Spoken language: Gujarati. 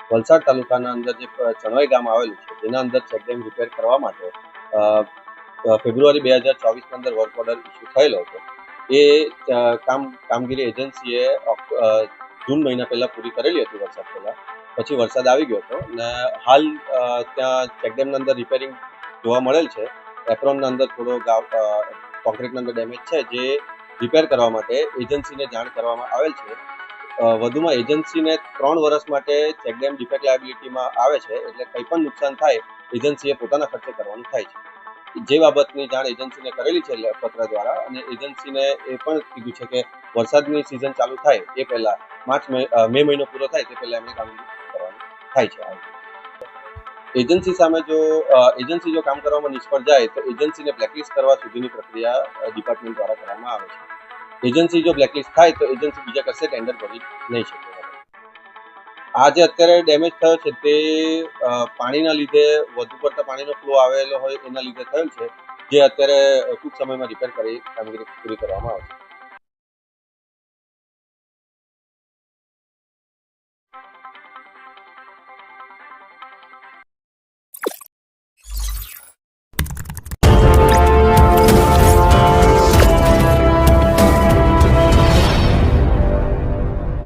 વલસાડ તાલુકાના અંદર જે ચણવાઈ ગામ આવેલું છે તેના અંદર ચેકડેમ રિપેર કરવા માટે ફેબ્રુઆરી 2024ની અંદર વર્ક ઓર્ડર ઇસ્યુ થયેલો હતો. એ કામગીરી એજન્સીએ જૂન મહિના પહેલા પૂરી કરેલી હતી વરસાદ પહેલા. પછી વરસાદ આવી ગયો હતો અને હાલ ત્યાં ચેકડેમના અંદર રિપેરિંગ જોવા મળેલ છે. એપ્રોનના અંદર થોડો કોન્ક્રીટના અંદર ડેમેજ છે, જે રિપેર કરવા માટે એજન્સીને જાણ કરવામાં આવેલ છે. વધુમાં એજન્સીને 3 વર્ષ માટે ચેકડેમ ડિફેક્ટ લાયબિલિટીમાં આવે છે, એટલે કંઈ પણ નુકસાન થાય એજન્સીએ પોતાના ખર્ચે કરવાનું થાય છે. જે બાબતની જાણ એજન્સીને કરેલી છે પત્ર દ્વારા, અને એજન્સીને એ પણ કીધું છે કે વરસાદની સિઝન ચાલુ થાય એ પહેલા મે મહિનો પૂરો થાય તે પહેલા એમને કામગીરી કરવાની થાય છે. એજન્સી સામે એજન્સી જો કામ કરવામાં નિષ્ફળ જાય તો એજન્સીને બ્લેકલિસ્ટ કરવા સુધીની પ્રક્રિયા ડિપાર્ટમેન્ટ દ્વારા કરવામાં આવે છે. એજન્સી જો બ્લેકલિસ્ટ થાય તો એજન્સી બીજા કશે ટેન્ડર ભરી નહીં શકે. આ જે અત્યારે ડેમેજ થયો છે તે પાણીના લીધે, વધુ પડતા પાણીનો ફ્લો આવેલો હોય એના લીધે થયેલ છે, જે અત્યારે ટૂંક સમયમાં રિપેર કરી કામગીરી પૂરી કરવામાં આવશે.